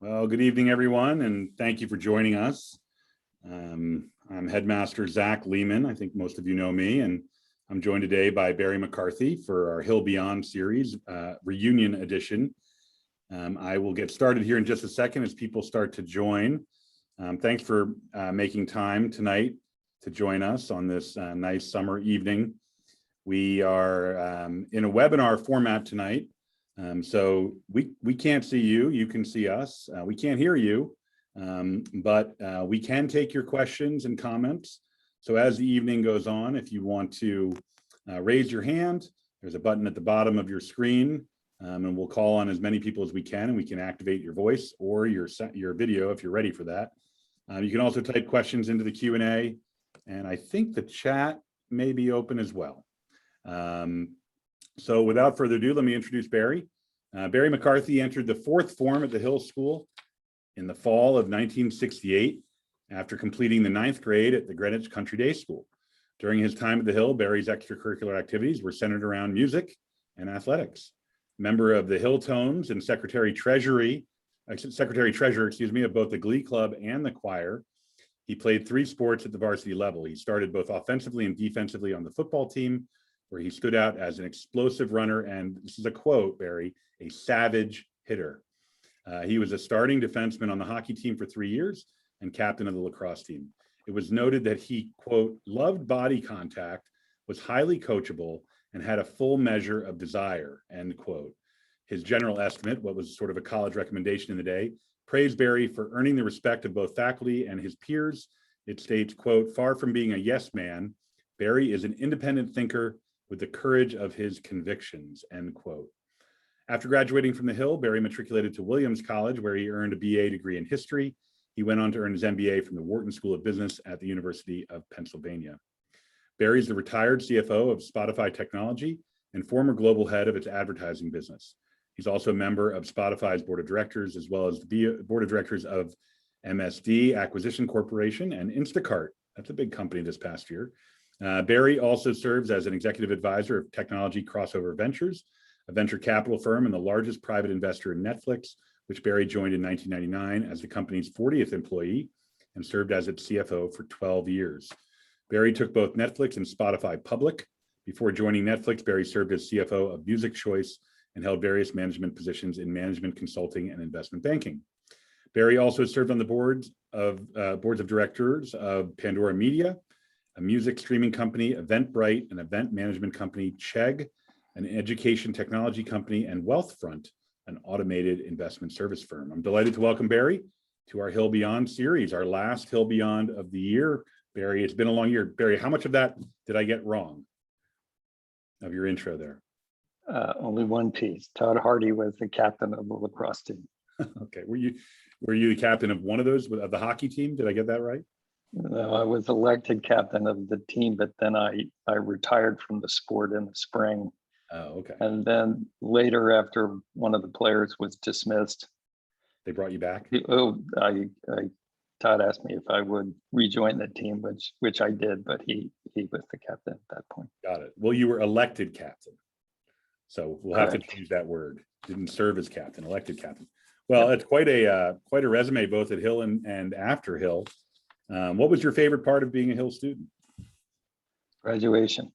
Well, good evening, everyone, and thank you for joining us. I'm Headmaster Zach Lehman. I think most of you know me, and I'm joined today by Barry McCarthy for our Hill Beyond series, reunion edition. I will get started here in just a second as people start to join. Thanks for making time tonight to join us on this nice summer evening. We are in a webinar format tonight. So we can't see you, you can see us. We can't hear you, but we can take your questions and comments. So as the evening goes on, if you want to raise your hand, there's a button at the bottom of your screen, and we'll call on as many people as we can, and we can activate your voice or your video if you're ready for that. You can also type questions into the Q&A, and I think the chat may be open as well. So without further ado, let me introduce Barry. Barry McCarthy entered the fourth form at the Hill School in the fall of 1968 after completing the ninth grade at the Greenwich Country Day School. During his time at the Hill, Barry's extracurricular activities were centered around music and athletics. Member of the Hill Tones and Secretary Treasurer, excuse me, of both the Glee Club and the choir. He played 3 sports at the varsity level. He started both offensively and defensively on the football team, where he stood out as an explosive runner, and this is a quote, Barry, a savage hitter. He was a starting defenseman on the hockey team for 3 years and captain of the lacrosse team. It was noted that he, quote, loved body contact, was highly coachable, and had a full measure of desire, end quote. His general estimate, what was sort of a college recommendation in the day, praised Barry for earning the respect of both faculty and his peers. It states, quote, far from being a yes man, Barry is an independent thinker with the courage of his convictions, end quote. After graduating from the Hill, Barry matriculated to Williams College, where he earned a BA degree in history. He went on to earn his MBA from the Wharton School of Business at the University of Pennsylvania. Barry is the retired CFO of Spotify Technology and former global head of its advertising business. He's also a member of Spotify's board of directors, as well as the board of directors of MSD Acquisition Corporation and Instacart. That's a big company this past year. Barry also serves as an executive advisor of Technology Crossover Ventures, a venture capital firm and the largest private investor in Netflix, which Barry joined in 1999 as the company's 40th employee and served as its CFO for 12 years. Barry took both Netflix and Spotify public. Before joining Netflix, Barry served as CFO of Music Choice and held various management positions in management consulting and investment banking. Barry also served on the boards of directors of Pandora Media, a music streaming company, Eventbrite, an event management company, Chegg, an education technology company, and Wealthfront, an automated investment service firm. I'm delighted to welcome Barry to our Hill Beyond series, our last Hill Beyond of the year. Barry, it's been a long year. Barry, how much of that did I get wrong of your intro there? Only one piece. Todd Hardy was the captain of the lacrosse team. Okay, were you the captain of one of those, of the hockey team? Did I get that right? No, I was elected captain of the team, but then I retired from the sport in the spring. Oh, okay. And then later, after one of the players was dismissed, they brought you back? Todd asked me if I would rejoin the team, which I did, but he was the captain at that point. Got it. Well, you were elected captain. So we'll have Correct. to choose that word. Didn't serve as captain, elected captain. Well, it's quite a resume, both at Hill and after Hill. What was your favorite part of being a Hill student? Graduation.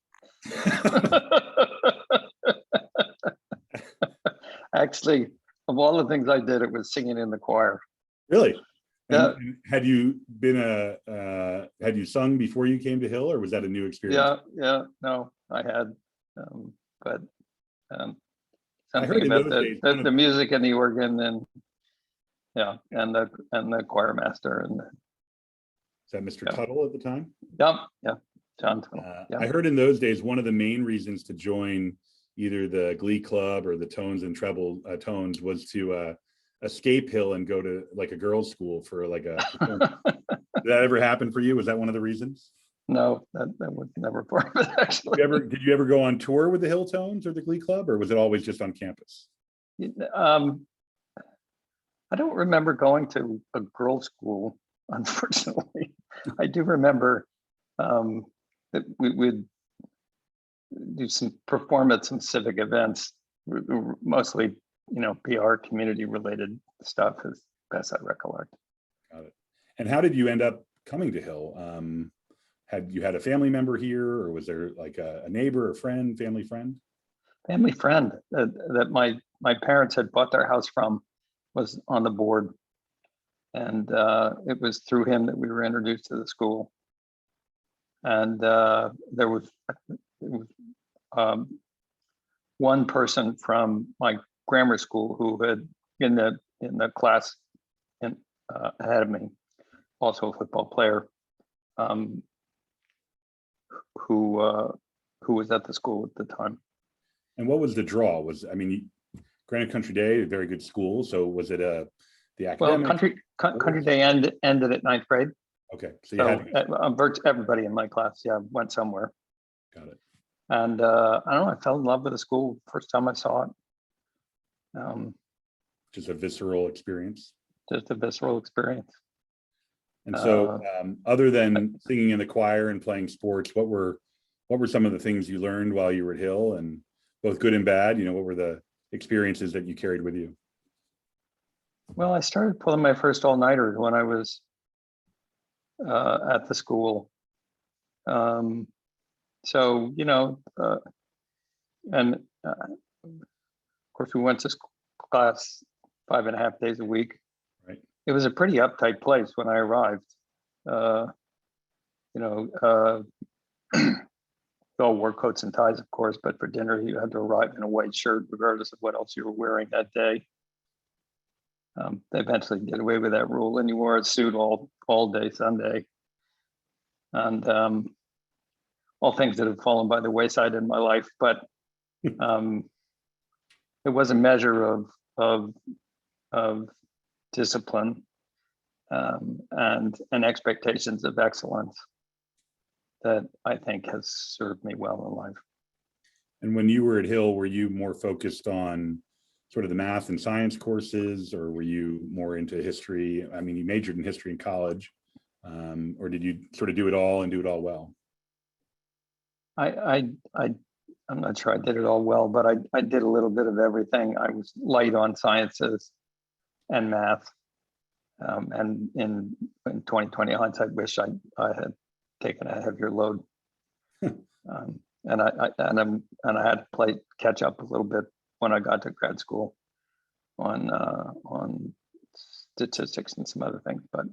Actually, of all the things I did, it was singing in the choir. Really? Yeah. And had you been had you sung before you came to Hill, or was that a new experience? Yeah. No, I had, but I heard something in about those days, the music and the organ, and and the choir master, and is that Mr. Tuttle at the time? yeah, John Tuttle. I heard in those days one of the main reasons to join either the Glee Club or the Tones and Treble Tones was to escape Hill and go to like a girls' school for like a. Did that ever happen for you? Was that one of the reasons? No, that was never part of it, actually. Did you ever go on tour with the Hill Tones or the Glee Club, or was it always just on campus? I don't remember going to a girls' school, unfortunately. I do remember that we would do perform at some civic events, mostly, PR community related stuff, best I recollect. Got it. And how did you end up coming to Hill? Had you had a family member here, or was there like a neighbor, a friend, family friend? Family friend that my parents had bought their house from was on the board, and it was through him that we were introduced to the school. And there was one person from my grammar school who had in the class ahead of me, also a football player, who was at the school at the time. And what was the draw? Granite Country Day, a very good school. So was it the academic? Well, Country Day ended at ninth grade. Okay, So everybody in my class, went somewhere. Got it. And I don't know, I fell in love with the school first time I saw it. Just a visceral experience. Just a visceral experience. And so, other than singing in the choir and playing sports, what were some of the things you learned while you were at Hill, and both good and bad? What were the experiences that you carried with you? Well, I started pulling my first all-nighters when I was at the school. So, and of course we went to class 5.5 days a week. Right. It was a pretty uptight place when I arrived. We all wore coats and ties, of course, but for dinner you had to arrive in a white shirt regardless of what else you were wearing that day. They eventually did away with that rule, and you wore a suit all day Sunday. And all things that have fallen by the wayside in my life, but it was a measure of discipline and expectations of excellence that I think has served me well in life. And when you were at Hill, were you more focused on sort of the math and science courses, or were you more into history? You majored in history in college, or did you sort of do it all and do it all well? I'm not sure I did it all well, but I did a little bit of everything. I was light on sciences and math. And in 2020 hindsight, wish I had taken a heavier load. And I had to catch up a little bit when I got to grad school on statistics and some other things, but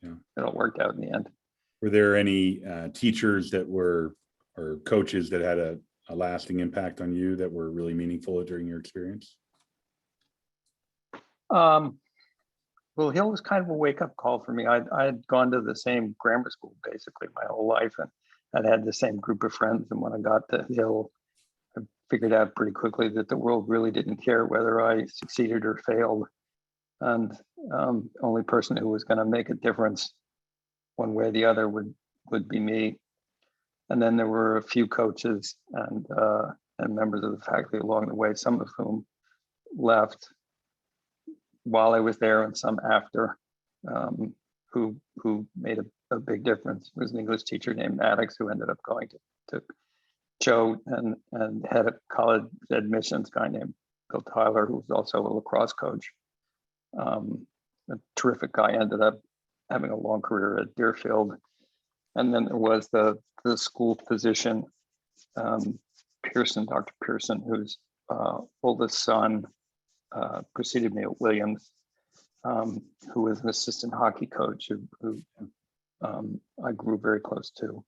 it all worked out in the end. Were there any teachers or coaches that had a lasting impact on you that were really meaningful during your experience? Well, Hill was kind of a wake-up call for me. I had gone to the same grammar school basically my whole life, and I'd had the same group of friends. And when I got to Hill, I figured out pretty quickly that the world really didn't care whether I succeeded or failed. And only person who was going to make a difference one way or the other would be me. And then there were a few coaches and members of the faculty along the way, some of whom left while I was there and some after, who made a big difference. There was an English teacher named Maddox who ended up going to Joe, and had a college admissions guy named Bill Tyler, who was also a lacrosse coach. A terrific guy, ended up having a long career at Deerfield. And then there was the school physician, Pearson, Dr. Pearson, whose oldest son preceded me at Williams, who was an assistant hockey coach who I grew very close to.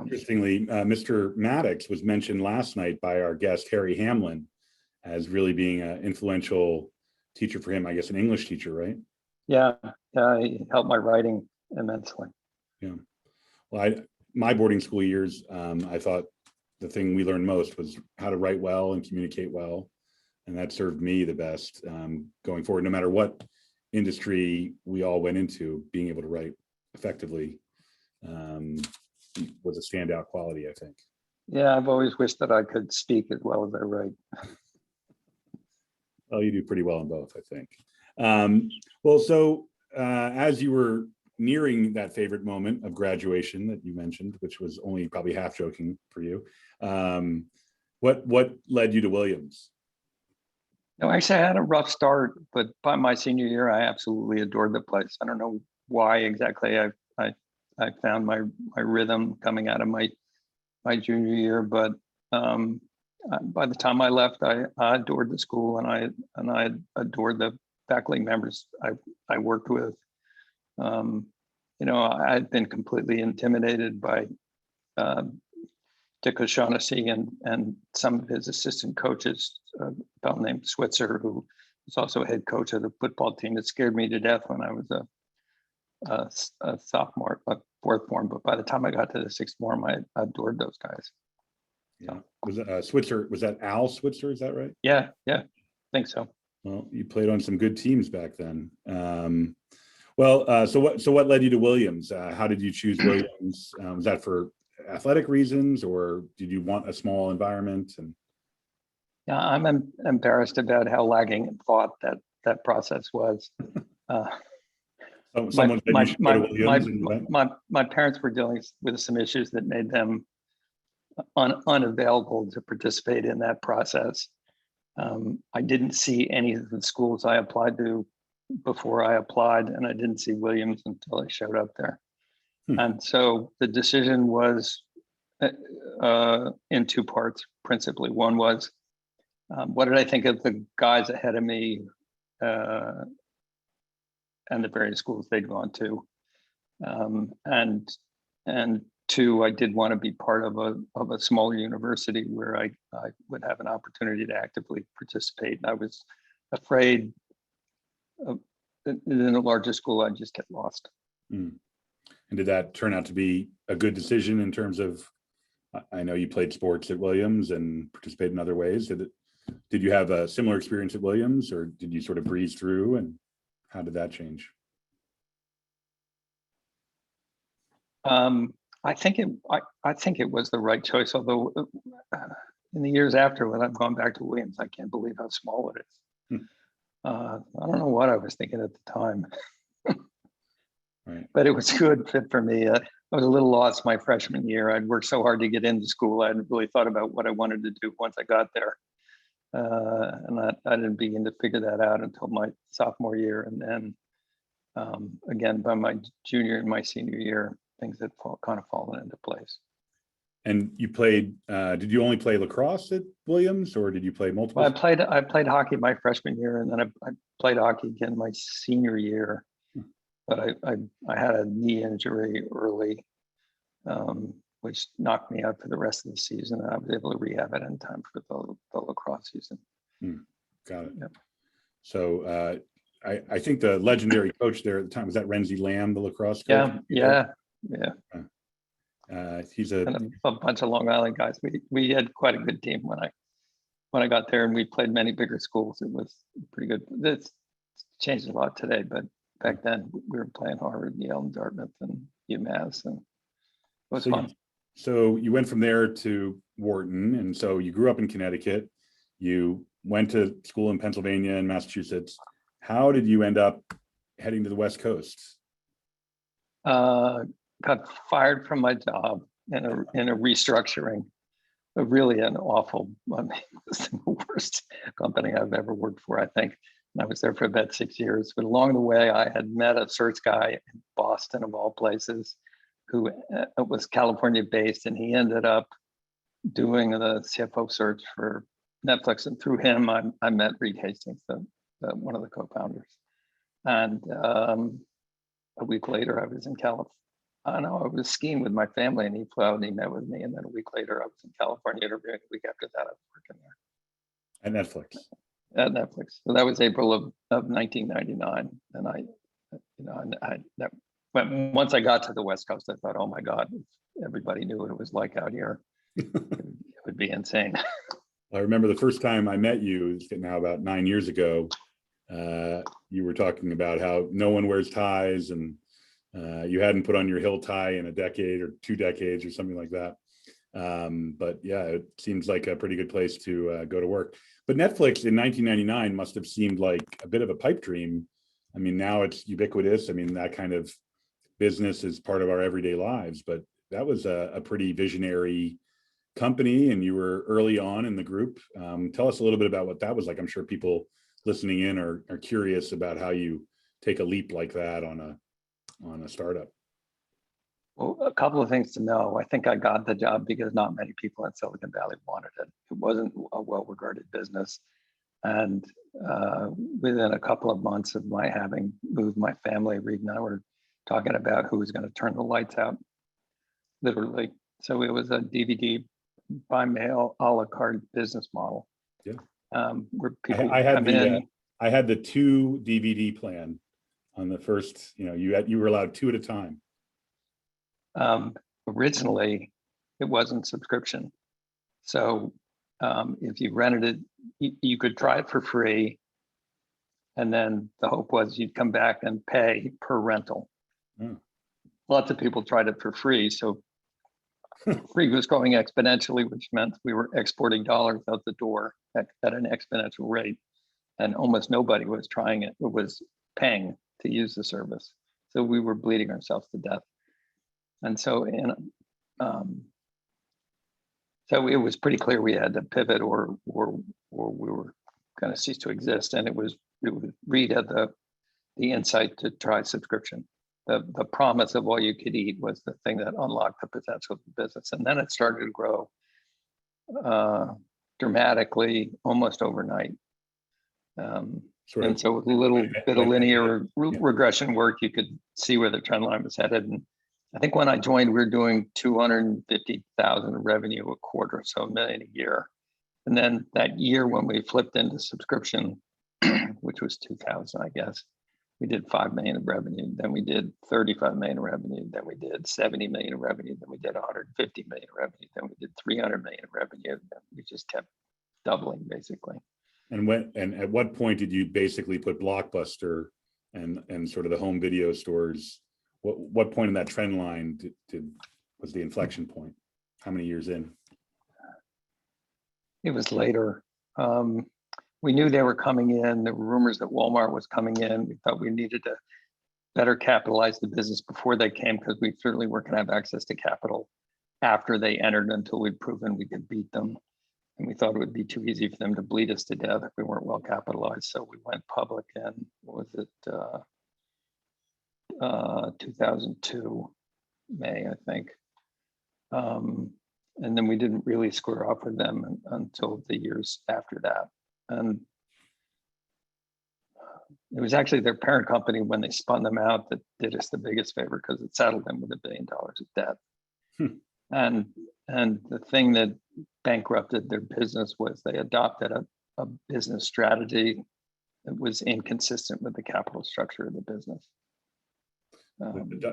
Interestingly, Mr. Maddox was mentioned last night by our guest, Harry Hamlin, as really being an influential teacher for him, I guess an English teacher, right? Yeah, he helped my writing immensely. Yeah. Well, my boarding school years, I thought the thing we learned most was how to write well and communicate well. And that served me the best going forward, no matter what industry we all went into. Being able to write effectively was a standout quality, I think. Yeah, I've always wished that I could speak as well as I write. Well, you do pretty well in both, I think. Well, so as you were nearing that favorite moment of graduation that you mentioned, which was only probably half joking for you, what led you to Williams? No, actually, I had a rough start, but by my senior year, I absolutely adored the place. I don't know why exactly I found my rhythm coming out of my junior year, but by the time I left, I adored the school, and I adored the faculty members I worked with. You know, I'd been completely intimidated by Dick O'Shaughnessy and some of his assistant coaches, a fellow named Switzer, who was also a head coach of the football team. It scared me to death when I was a sophomore, a fourth form. But by the time I got to the sixth form, I adored those guys. Yeah. Was it Switzer? Was that Al Switzer? Is that right? Yeah, I think so. Well, you played on some good teams back then. So what led you to Williams? How did you choose Williams? Was that for athletic reasons, or did you want a small environment? And Yeah, I'm embarrassed about how lagging in thought that process was. someone said you should go to Williams and you went? My parents were dealing with some issues that made them unavailable to participate in that process. I didn't see any of the schools I applied to before I applied, and I didn't see Williams until I showed up there. And so the decision was in two parts, principally. One was, what did I think of the guys ahead of me and the various schools they'd gone to? And two, I did want to be part of a smaller university where I would have an opportunity to actively participate. And I was afraid in a larger school, I'd just get lost. And did that turn out to be a good decision in terms of, I know you played sports at Williams and participated in other ways. Did you have a similar experience at Williams, or did you sort of breeze through, and how did that change? I think it was the right choice, although in the years after, when I've gone back to Williams, I can't believe how small it is. I don't know what I was thinking at the time. Right. But it was a good fit for me. I was a little lost my freshman year. I'd worked so hard to get into school. I hadn't really thought about what I wanted to do once I got there. And I didn't begin to figure that out until my sophomore year. And then again, by my junior and my senior year, things had kind of fallen into place. And you played, did you only play lacrosse at Williams, or did you play multiple? Well, I played hockey my freshman year, and then I played hockey again my senior year. But I had a knee injury early, which knocked me out for the rest of the season. And I was able to rehab it in time for the lacrosse season. Got it. Yep. So I think the legendary coach there at the time, was that Renzi Lamb, the lacrosse coach? Yeah. He's and a bunch of Long Island guys. We had quite a good team when I got there, and we played many bigger schools. It was pretty good. It's changed a lot today, but back then we were playing Harvard, Yale, and Dartmouth, and UMass, and it was fun. So you went from there to Wharton, and so you grew up in Connecticut. You went to school in Pennsylvania and Massachusetts. How did you end up heading to the West Coast? Got fired from my job in a restructuring. Really an awful, I mean, it was the worst company I've ever worked for, I think. And I was there for about 6 years. But along the way, I had met a search guy in Boston, of all places, who was California based, and he ended up doing the CFO search for Netflix. And through him, I met Reed Hastings, one of the co-founders. And a week later, I was in California. I know I was skiing with my family, and he flew out and he met with me. And then a week later, I was in California interviewing. A week after that, I was working there. At Netflix. At Netflix. So that was April of 1999. And once I got to the West Coast, I thought, oh my God, if everybody knew what it was like out here, it would be insane. I remember the first time I met you, it's now about 9 years ago. You were talking about how no one wears ties, and you hadn't put on your hill tie in a decade or 2 decades or something like that. But yeah, it seems like a pretty good place to go to work. But Netflix in 1999 must have seemed like a bit of a pipe dream. I mean, now it's ubiquitous. I mean, that kind of business is part of our everyday lives, but that was a pretty visionary company and you were early on in the group. Tell us a little bit about what that was like. I'm sure people listening in are curious about how you take a leap like that on a startup. Well, a couple of things to know. I think I got the job because not many people in Silicon Valley wanted it. It wasn't a well-regarded business. And within a couple of months of my having moved my family, Reed and I were talking about who was going to turn the lights out, literally. So it was a DVD by mail a la carte business model. Yeah. Where people I had come in. I had the 2 DVD plan on the first, you were allowed 2 at a time. Originally, it wasn't subscription. So if you rented it, you could try it for free. And then the hope was you'd come back and pay per rental. Mm. Lots of people tried it for free. So free was growing exponentially, which meant we were exporting dollars out the door at an exponential rate. And almost nobody was trying it. It was paying to use the service. So we were bleeding ourselves to death. And so so it was pretty clear we had to pivot or we were going to cease to exist. And it was Reed had the insight to try subscription. The promise of all you could eat was the thing that unlocked the potential of the business. And then it started to grow dramatically almost overnight. And so with a little bit of linear regression work, you could see where the trend line was headed. And I think when I joined, we were doing 250,000 revenue a quarter, so $1 million a year. And then that year when we flipped into subscription, which was 2000, I guess, we did 5 million of revenue. Then we did 35 million of revenue. Then we did 70 million of revenue. Then we did 150 million of revenue. Then we did 300 million of revenue. Then we just kept doubling, basically. And at what point did you basically put Blockbuster and sort of the home video stores? What point in that trend line was the inflection point? How many years in? It was later. We knew they were coming in. There were rumors that Walmart was coming in. We thought we needed to better capitalize the business before they came, because we certainly weren't going to have access to capital after they entered until we'd proven we could beat them. And we thought it would be too easy for them to bleed us to death if we weren't well capitalized. So we went public in, what was it, 2002, May, I think. And then we didn't really square off with them until the years after that. And it was actually their parent company, when they spun them out, that did us the biggest favor, because it saddled them with $1 billion of debt. And the thing that bankrupted their business was they adopted a business strategy that was inconsistent with the capital structure of the business.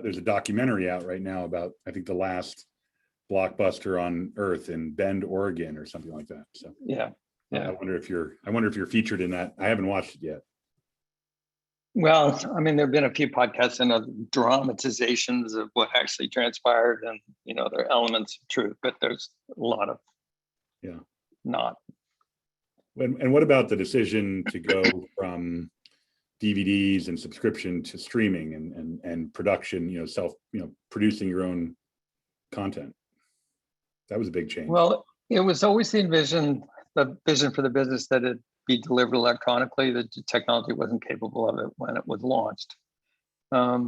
There's a documentary out right now about, I think, the last Blockbuster on Earth in Bend, Oregon, or something like that. So yeah. I wonder if you're featured in that. I haven't watched it yet. Well, I mean, there've been a few podcasts and other dramatizations of what actually transpired, and there are elements of truth, but there's a lot of not. And what about the decision to go from DVDs and subscription to streaming and production? Producing your own content. That was a big change. Well, it was always the vision for the business that it be delivered electronically. The technology wasn't capable of it when it was launched. But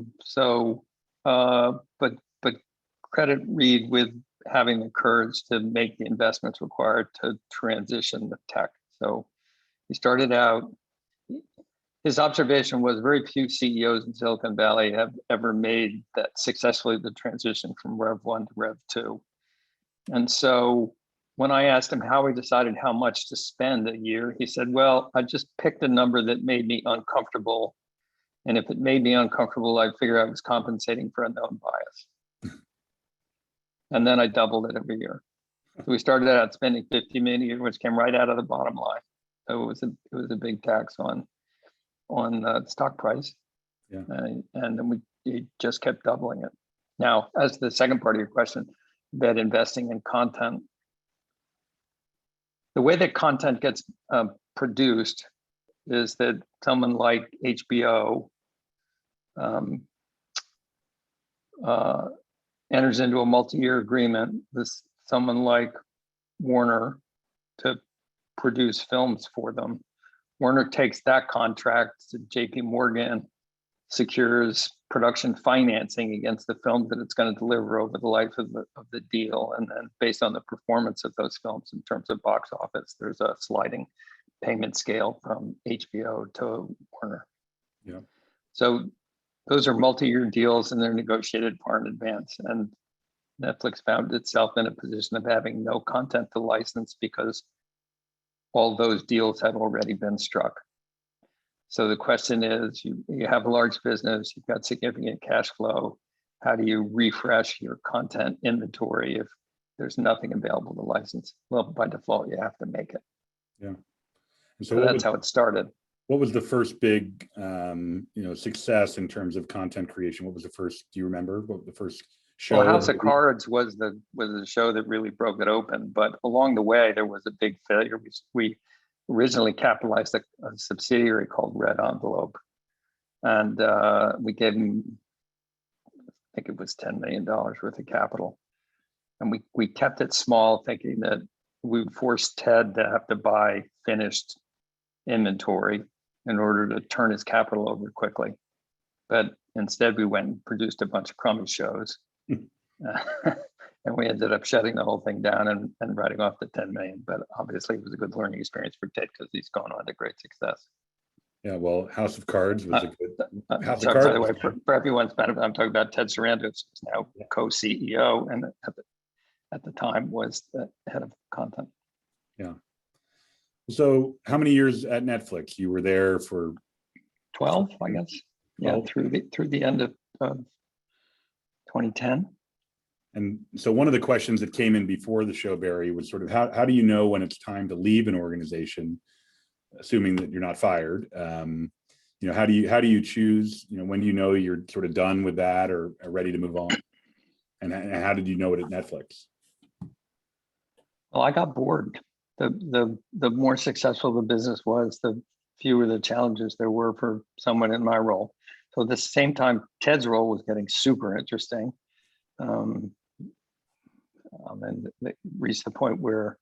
credit Reed with having the courage to make the investments required to transition the tech. So he started out. His observation was very few CEOs in Silicon Valley have ever made that successfully, the transition from Rev 1 to Rev 2. And so when I asked him how he decided how much to spend a year, he said, well, I just picked a number that made me uncomfortable. And if it made me uncomfortable, I'd figure I was compensating for a known bias. And then I doubled it every year. So we started out spending 50 million a year, which came right out of the bottom line. So it was a big tax on the stock price. Yeah. And then we just kept doubling it. Now, as the second part of your question, that investing in content, the way that content gets produced is that someone like HBO enters into a multi-year agreement with someone like Warner to produce films for them. Warner takes that contract to JP Morgan, secures production financing against the films that it's going to deliver over the life of the deal. And then based on the performance of those films in terms of box office, there's a sliding payment scale from HBO to Warner. Yeah. So those are multi-year deals and they're negotiated far in advance. And Netflix found itself in a position of having no content to license because all those deals had already been struck. So the question is, you have a large business, you've got significant cash flow. How do you refresh your content inventory if there's nothing available to license? Well, by default, you have to make it. Yeah. And so that's how it started. What was the first big, success in terms of content creation? What was the first? Do you remember what the first show? Well, House of Cards was the show that really broke it open. But along the way, there was a big failure. We originally capitalized a subsidiary called Red Envelope, and we gave them, I think it was $10 million worth of capital, and we kept it small, thinking that we would force Ted to have to buy finished inventory in order to turn his capital over quickly. But instead, we went and produced a bunch of crummy shows. And we ended up shutting the whole thing down and writing off the 10 million. But obviously, it was a good learning experience for Ted because he's gone on to great success. Yeah, well, House of Cards was a good. House sorry, of Cards. By the way, for everyone's benefit, I'm talking about Ted Sarandos, who's now co-CEO, and at the time was the head of content. Yeah. So, how many years at Netflix? You were there for 12, I guess. 12. Yeah, through the end of 2010. And so one of the questions that came in before the show, Barry, was sort of how do you know when it's time to leave an organization, assuming that you're not fired? How do you choose? When do you know you're sort of done with that or are ready to move on? And how did you know it at Netflix? Well, I got bored. The more successful the business was, the fewer the challenges there were for someone in my role. So at the same time, Ted's role was getting super interesting. And it reached the point where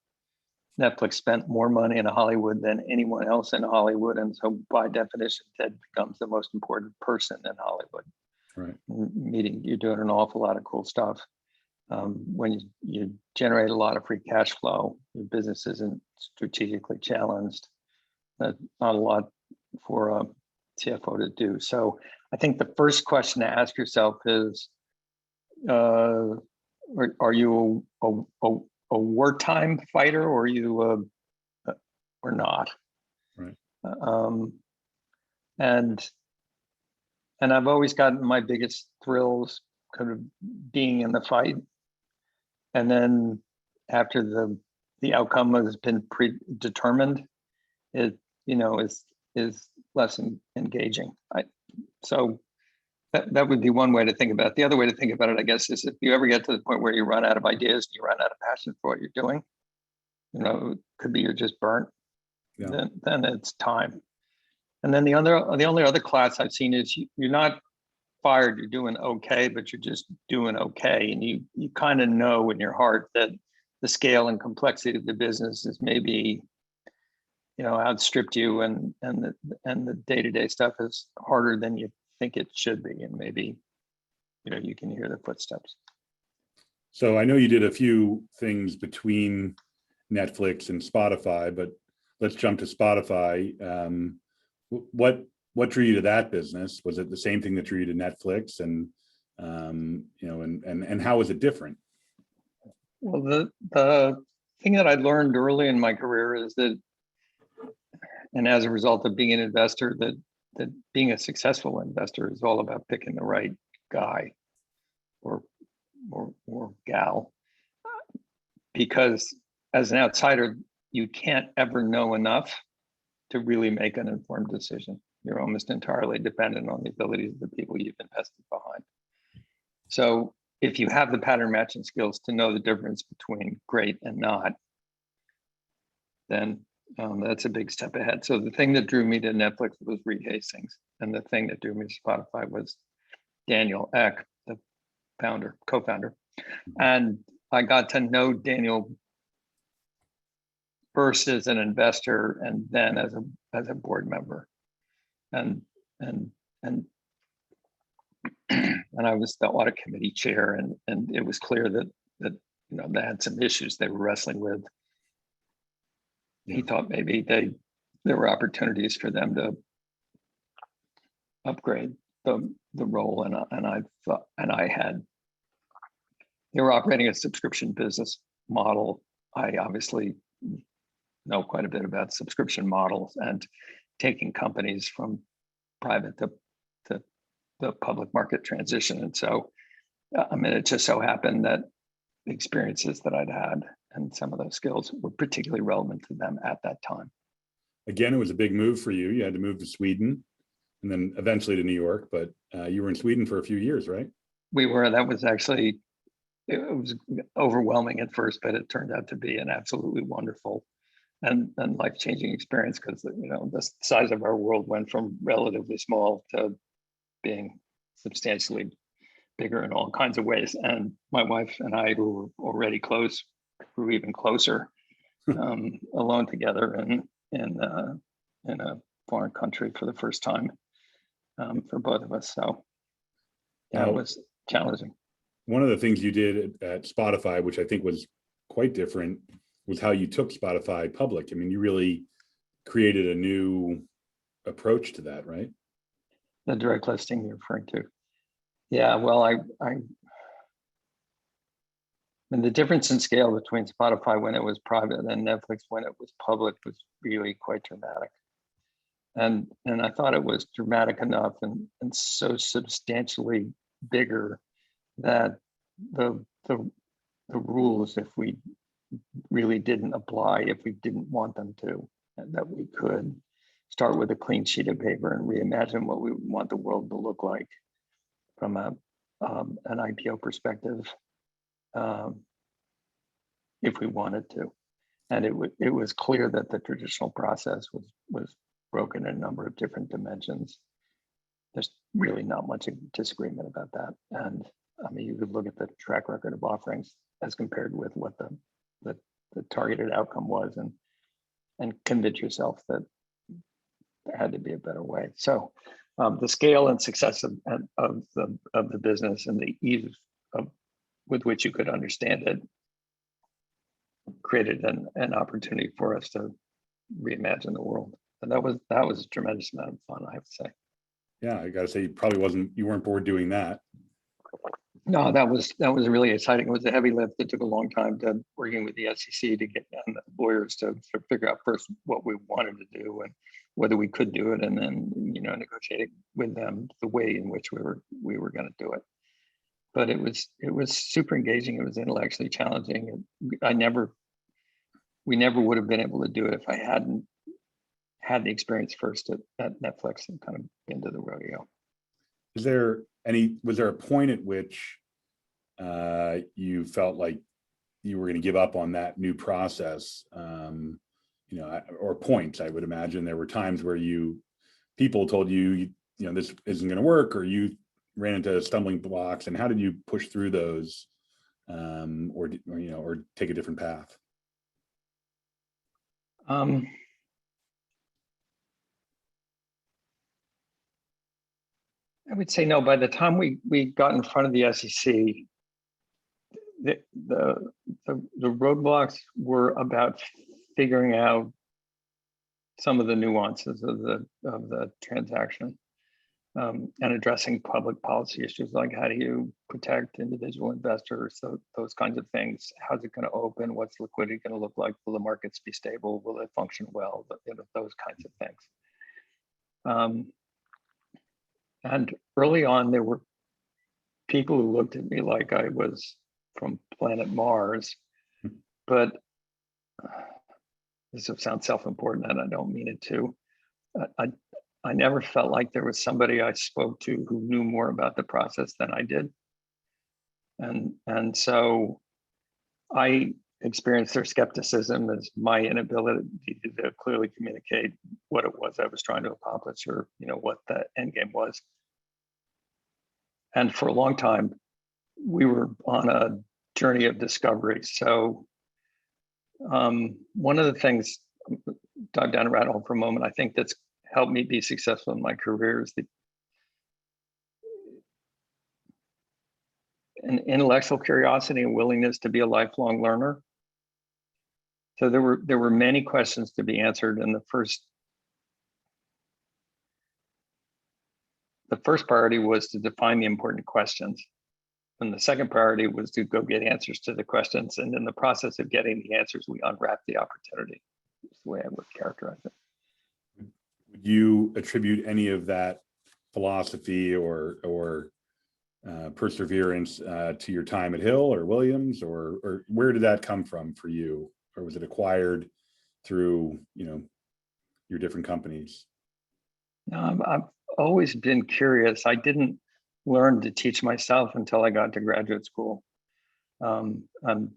Netflix spent more money in Hollywood than anyone else in Hollywood. And so by definition, Ted becomes the most important person in Hollywood. Right. Meaning you're doing an awful lot of cool stuff. When you generate a lot of free cash flow, your business isn't strategically challenged. Not a lot for a CFO to do. So I think the first question to ask yourself is, are you a wartime fighter, or are you or not? Right. And I've always gotten my biggest thrills kind of being in the fight, and then after the outcome has been predetermined, it is less engaging. So that would be one way to think about it. The other way to think about it, I guess, is if you ever get to the point where you run out of ideas, you run out of passion for what you're doing, it could be you're just burnt. Yeah. Then it's time. And then the only other class I've seen is you're not fired, you're doing okay, but you're just doing okay. And you kind of know in your heart that the scale and complexity of the business is maybe, outstripped you, and the day-to-day stuff is harder than you think it should be, and maybe you can hear the footsteps. So I know you did a few things between Netflix and Spotify, but let's jump to Spotify. What drew you to that business? Was it the same thing that drew you to Netflix, and and how was it different? Well, the thing that I learned early in my career is that, and as a result of being an investor, that being a successful investor is all about picking the right guy or gal, because as an outsider, you can't ever know enough to really make an informed decision. You're almost entirely dependent on the abilities of the people you've invested behind. So if you have the pattern matching skills to know the difference between great and not, then that's a big step ahead. So the thing that drew me to Netflix was Reed Hastings, and the thing that drew me to Spotify was Daniel Ek, the co-founder. And I got to know Daniel first as an investor and then as a board member. And and and and I was the audit committee chair, and it was clear that they had some issues they were wrestling with. He thought maybe there were opportunities for them to upgrade the role, and I thought, and I had, they were operating a subscription business model. I obviously know quite a bit about subscription models and taking companies from private to the public market transition. And so, I mean, it just so happened that the experiences that I'd had and some of those skills were particularly relevant to them at that time. Again, it was a big move for you. You had to move to Sweden and then eventually to New York, but you were in Sweden for a few years, right? We were. That was actually, it was overwhelming at first, but it turned out to be an absolutely wonderful and life-changing experience, because the size of our world went from relatively small to being substantially bigger in all kinds of ways. And my wife and I, who were already close, grew even closer, alone together in a foreign country for the first time, for both of us. So yeah, it was challenging. One of the things you did at Spotify, which I think was quite different, was how you took Spotify public. I mean, you really created a new approach to that, right? The direct listing you're referring to. Yeah, well, I mean, the difference in scale between Spotify when it was private and Netflix when it was public was really quite dramatic. And I thought it was dramatic enough and so substantially bigger that the rules, if we really didn't apply, if we didn't want them to, and that we could start with a clean sheet of paper and reimagine what we want the world to look like from an IPO perspective, if we wanted to. And it was clear that the traditional process was broken in a number of different dimensions. There's really not much disagreement about that. And I mean, you could look at the track record of offerings as compared with what the targeted outcome was, and convince yourself that there had to be a better way. So the scale and success of the business and the ease with which you could understand it created an opportunity for us to reimagine the world. And that was a tremendous amount of fun, I have to say. Yeah, I gotta say, you weren't bored doing that. No, that was really exciting. It was a heavy lift. It took a long time working with the SEC to get the lawyers to figure out first what we wanted to do and whether we could do it, and then negotiating with them the way in which we were going to do it. But it was super engaging. It was intellectually challenging. We never would have been able to do it if I hadn't had the experience first at Netflix and kind of been to the rodeo. Was there a point at which you felt like you were going to give up on that new process? Or points, I would imagine there were times where people told you, this isn't going to work, or you ran into stumbling blocks, and how did you push through those, or take a different path? I would say no. By the time we got in front of the SEC, the roadblocks were about figuring out some of the nuances of the transaction, and addressing public policy issues like how do you protect individual investors, so those kinds of things. How's it going to open? What's liquidity going to look like? Will the markets be stable? Will it function well? Those kinds of things. And early on, there were people who looked at me like I was from planet Mars, but this will sound self-important, and I don't mean it to. I never felt like there was somebody I spoke to who knew more about the process than I did. And so I experienced their skepticism as my inability to clearly communicate what it was I was trying to accomplish, or what the end game was. And for a long time, we were on a journey of discovery. So One of the things, dive down a rabbit hole for a moment, I think that's helped me be successful in my career is an intellectual curiosity and willingness to be a lifelong learner. So there were many questions to be answered, and the first priority was to define the important questions. And the second priority was to go get answers to the questions. And in the process of getting the answers, we unwrapped the opportunity. That's the way I would characterize it. Would you attribute any of that philosophy or perseverance to your time at Hill or Williams, or where did that come from for you? Or was it acquired through, your different companies? No, I've always been curious. I didn't learn to teach myself until I got to graduate school. And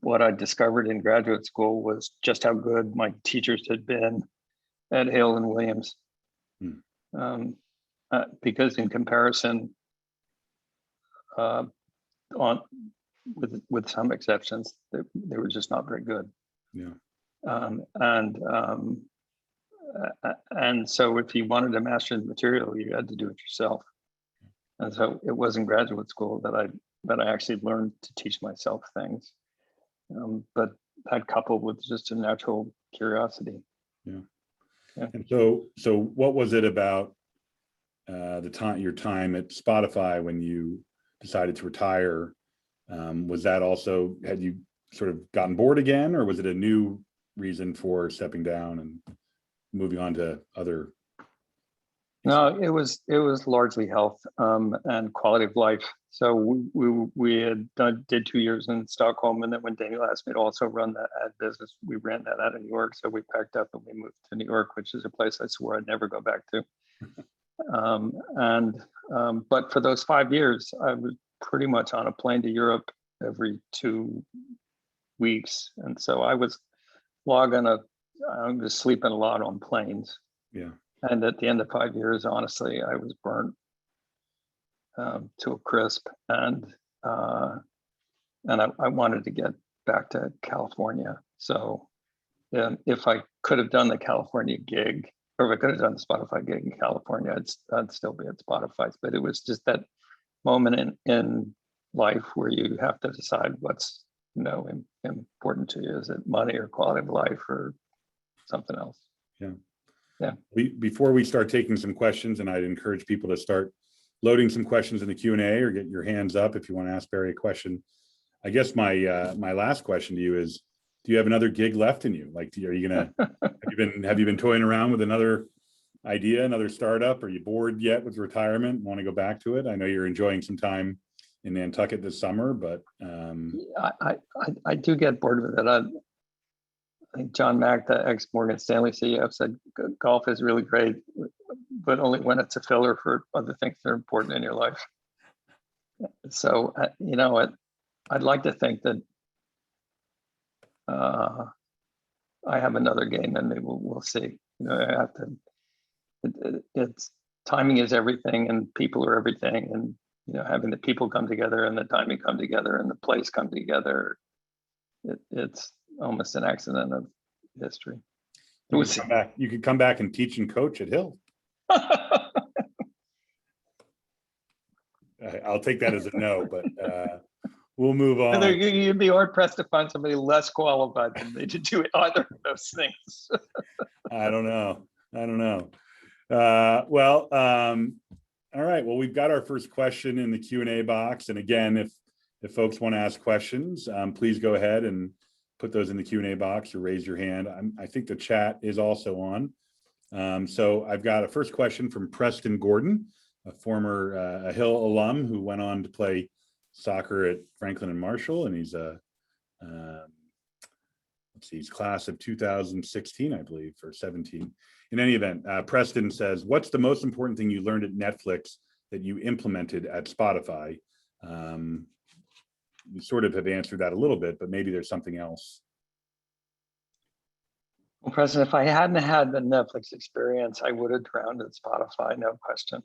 what I discovered in graduate school was just how good my teachers had been at Hale and Williams. Because in comparison, with some exceptions, they were just not very good. Yeah. And so if you wanted to master the material, you had to do it yourself. And so it was in graduate school that I actually learned to teach myself things. But that coupled with just a natural curiosity. Yeah. Yeah. And so what was it about your time at Spotify when you decided to retire? Was that also, had you sort of gotten bored again, or was it a new reason for stepping down and moving on to other? No, it was largely health and quality of life. So we had did 2 years in Stockholm, and then when Daniel asked me to also run that ad business, we ran that out of New York. So we packed up and we moved to New York, which is a place I swore I'd never go back to. But for those 5 years, I was pretty much on a plane to Europe every 2 weeks, and so I was sleeping a lot on planes. Yeah. And at the end of 5 years, honestly, I was burnt to a crisp, and I wanted to get back to California. So if I could have done the California gig, or if I could have done the Spotify gig in California, I'd still be at Spotify. But it was just that moment in life where you have to decide what's important to you. Is it money or quality of life or something else? Yeah. Yeah. Before we start taking some questions, and I'd encourage people to start loading some questions in the Q&A or get your hands up if you want to ask Barry a question. I guess my last question to you is, do you have another gig left in you? Like, are you gonna have you been toying around with another idea, another startup? Are you bored yet with retirement? Want to go back to it? I know you're enjoying some time in Nantucket this summer, but I do get bored with it. I think John Mack, the ex-Morgan Stanley CEO, said golf is really great, but only when it's a filler for other things that are important in your life. So, I'd like to think that I have another game in me. We'll see. I have to. It's timing is everything, and people are everything, and having the people come together and the timing come together and the place come together. It's almost an accident of history. You could come back and teach and coach at Hill. I'll take that as a no, but we'll move on. You'd be hard pressed to find somebody less qualified than me to do either of those things. I don't know. All right. Well, we've got our first question in the Q&A box. And again, if folks want to ask questions, please go ahead and put those in the Q&A box or raise your hand. I think the chat is also on. So I've got a first question from Preston Gordon, a former a Hill alum who went on to play soccer at Franklin and Marshall, and he's he's class of 2016, I believe, or 17. In any event, Preston says, what's the most important thing you learned at Netflix that you implemented at Spotify? You sort of have answered that a little bit, but maybe there's something else. Well, Preston, if I hadn't had the Netflix experience, I would have drowned at Spotify, no question.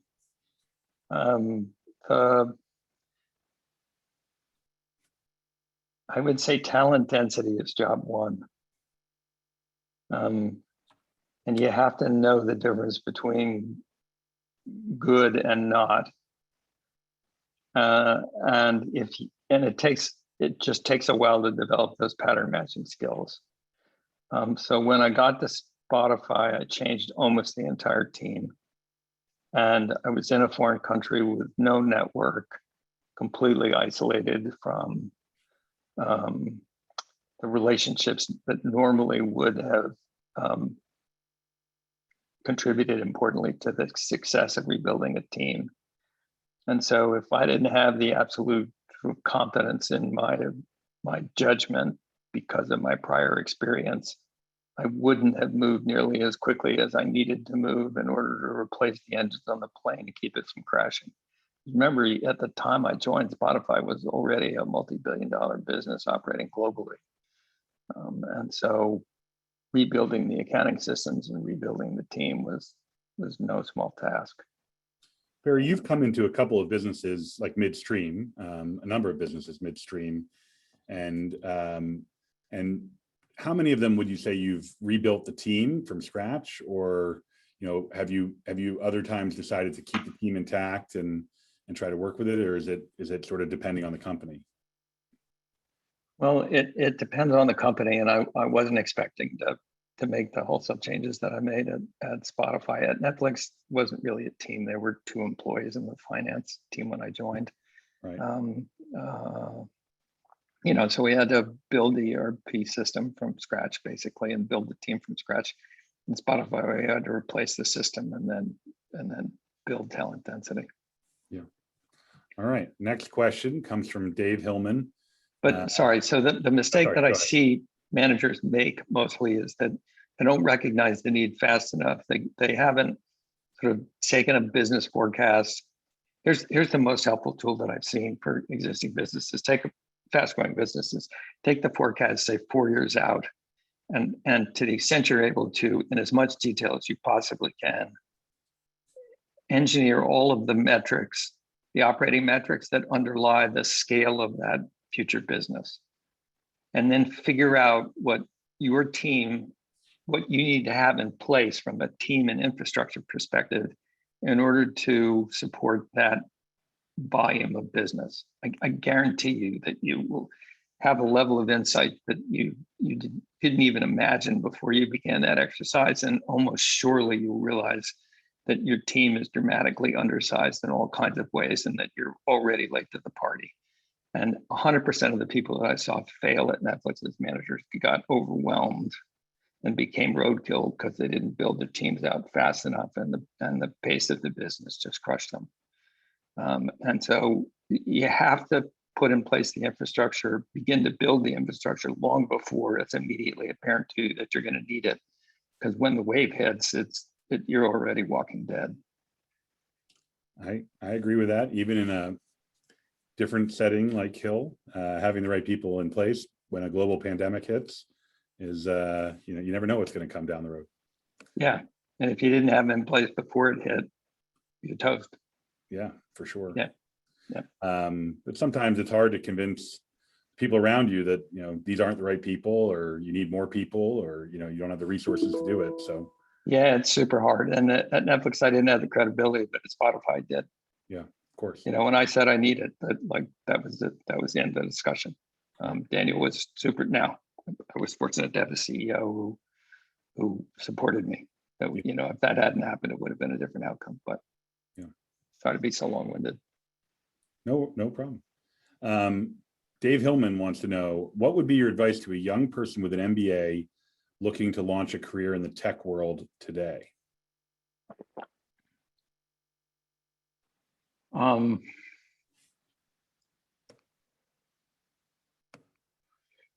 I would say talent density is job one. And you have to know the difference between good and not. And it just takes a while to develop those pattern matching skills. So when I got to Spotify, I changed almost the entire team. And I was in a foreign country with no network, completely isolated from the relationships that normally would have contributed importantly to the success of rebuilding a team. And so if I didn't have the absolute confidence in my judgment because of my prior experience, I wouldn't have moved nearly as quickly as I needed to move in order to replace the engines on the plane to keep it from crashing. Remember, at the time I joined, Spotify was already a multi-billion-dollar business operating globally. And so rebuilding the accounting systems and rebuilding the team was no small task. Barry, you've come into a couple of businesses like midstream, a number of businesses midstream, and how many of them would you say you've rebuilt the team from scratch, or have you other times decided to keep the team intact and try to work with it, or is it sort of depending on the company? Well, it depends on the company, and I wasn't expecting to make the wholesale changes that I made at Spotify. At Netflix, wasn't really a team. There were 2 employees in the finance team when I joined. Right. So we had to build the ERP system from scratch, basically, and build the team from scratch. In Spotify, we had to replace the system and then build talent density. Yeah. All right. Next question comes from Dave Hillman. But sorry, so the mistake that I see managers make mostly is that they don't recognize the need fast enough. They haven't sort of taken a business forecast. Here's the most helpful tool that I've seen for existing businesses. Take fast-growing businesses, take the forecast, say 4 years out, and to the extent you're able to, in as much detail as you possibly can, engineer all of the metrics, the operating metrics that underlie the scale of that future business, and then figure out what you need to have in place from a team and infrastructure perspective in order to support that volume of business. I guarantee you that you will have a level of insight that you didn't even imagine before you began that exercise, and almost surely you'll realize that your team is dramatically undersized in all kinds of ways and that you're already late to the party. And 100% of the people that I saw fail at Netflix as managers got overwhelmed and became roadkill because they didn't build their teams out fast enough, and the pace of the business just crushed them. And so you have to put in place the infrastructure, begin to build the infrastructure long before it's immediately apparent to you that you're going to need it. Because when the wave hits, you're already walking dead. I agree with that. Even in a different setting like Hill, having the right people in place when a global pandemic hits is, you never know what's going to come down the road. Yeah. And if you didn't have them in place before it hit, you're toast. Yeah, for sure. Yeah. But sometimes it's hard to convince people around you that, these aren't the right people, or you need more people, or, you don't have the resources to do it. So yeah, it's super hard. And at Netflix, I didn't have the credibility, but at Spotify did. Yeah, of course. When I said I need it, that was it. That was the end of the discussion. Daniel was super. Now, I was fortunate to have a CEO who supported me. That if that hadn't happened, it would have been a different outcome. But yeah, sorry to be so long-winded. No problem. Dave Hillman wants to know, what would be your advice to a young person with an MBA looking to launch a career in the tech world today?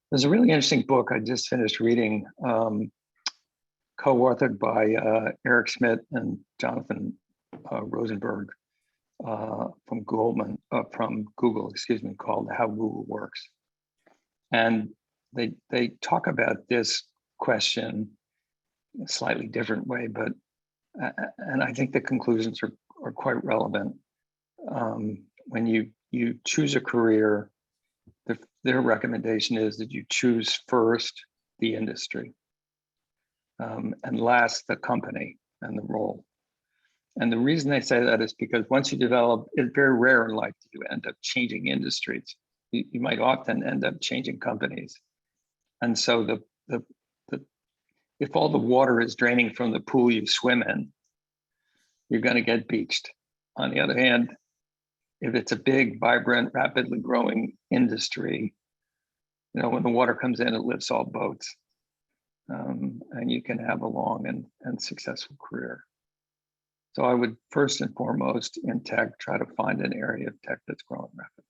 There's a really interesting book I just finished reading, co-authored by Eric Schmidt and Jonathan Rosenberg from Google, called How Google Works. And they talk about this question in a slightly different way, but and I think the conclusions are quite relevant. When you choose a career, their recommendation is that you choose first the industry. and last the company and the role. And the reason I say that is because once you develop, it's very rare in life that you end up changing industries. You might often end up changing companies. And so if all the water is draining from the pool you swim in, you're going to get beached. On the other hand, if it's a big, vibrant, rapidly growing industry, when the water comes in, it lifts all boats. And you can have a long and successful career. So I would first and foremost in tech, try to find an area of tech that's growing rapidly.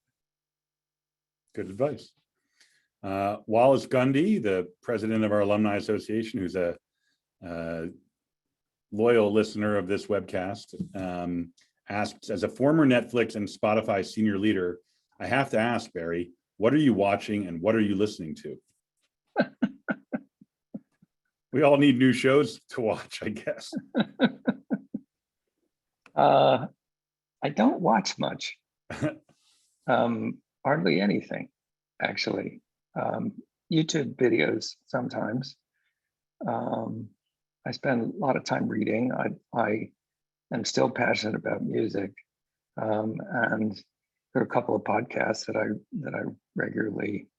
Good advice. Wallace Gundy, the president of our Alumni Association, who's a loyal listener of this webcast, asks, as a former Netflix and Spotify senior leader, I have to ask, Barry, what are you watching and what are you listening to? We all need new shows to watch, I guess. I don't watch much. Hardly anything, actually. YouTube videos sometimes. I spend a lot of time reading. I am still passionate about music, and there are a couple of podcasts that I regularly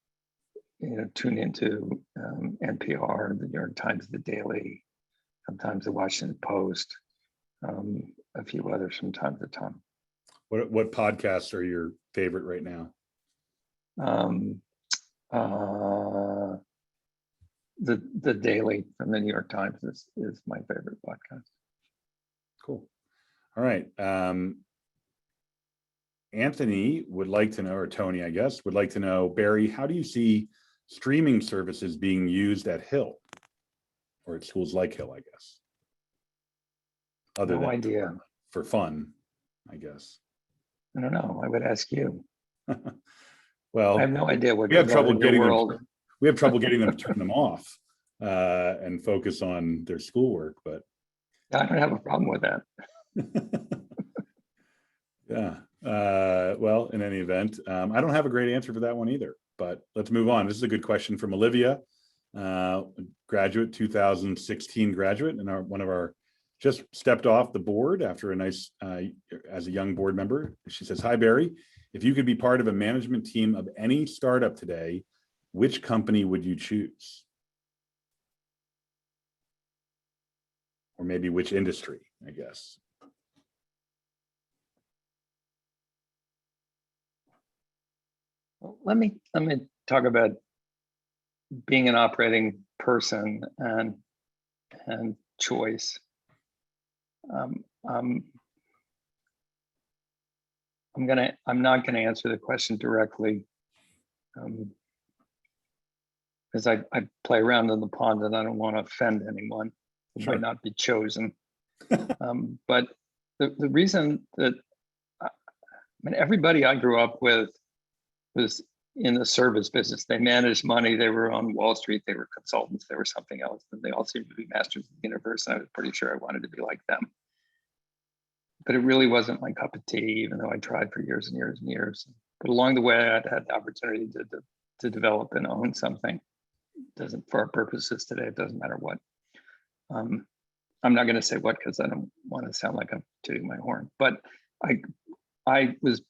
tune into. NPR, the New York Times, The Daily, sometimes the Washington Post, a few others from time to time. What podcasts are your favorite right now? The Daily from the New York Times is my favorite podcast. Cool. All right. Anthony would like to know, or Tony, I guess, would like to know, Barry, how do you see streaming services being used at Hill or at schools like Hill, I guess? Other No than idea. For fun, I guess. I don't know. I would ask you. Well, I have no idea what we have trouble getting world. them. We have trouble getting them to turn them off and focus on their schoolwork, but I don't have a problem with that. Yeah. Well, in any event, I don't have a great answer for that one either, but let's move on. This is a good question from Olivia, graduate, 2016 graduate, and one of our just stepped off the board after a nice, as a young board member. She says, hi, Barry. If you could be part of a management team of any startup today, which company would you choose? Or maybe which industry, I guess. Well, let me talk about being an operating person and choice. I'm not gonna answer the question directly, because I play around in the pond and I don't want to offend anyone who Sure. might not be chosen. But the reason that everybody I grew up with was in the service business. They managed money. They were on Wall Street. They were consultants. They were something else. And they all seemed to be masters of the universe. And I was pretty sure I wanted to be like them. But it really wasn't my cup of tea, even though I tried for years and years and years. But along the way, I'd had the opportunity to develop and own something. For our purposes today, it doesn't matter what. I'm not going to say what because I don't want to sound like I'm tooting my horn. But I was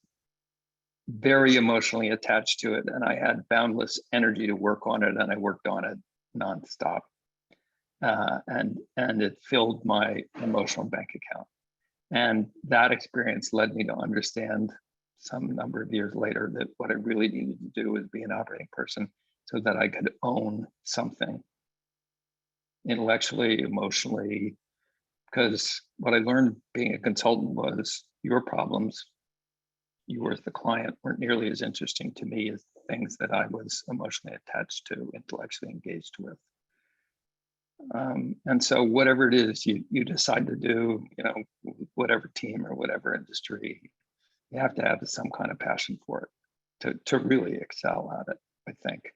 very emotionally attached to it, and I had boundless energy to work on it, and I worked on it nonstop, and it filled my emotional bank account. And that experience led me to understand some number of years later that what I really needed to do was be an operating person so that I could own something intellectually, emotionally, because what I learned being a consultant was your problems, you as the client, weren't nearly as interesting to me as the things that I was emotionally attached to, intellectually engaged with. And so whatever it is you decide to do, whatever team or whatever industry, you have to have some kind of passion for it to really excel at it, I think.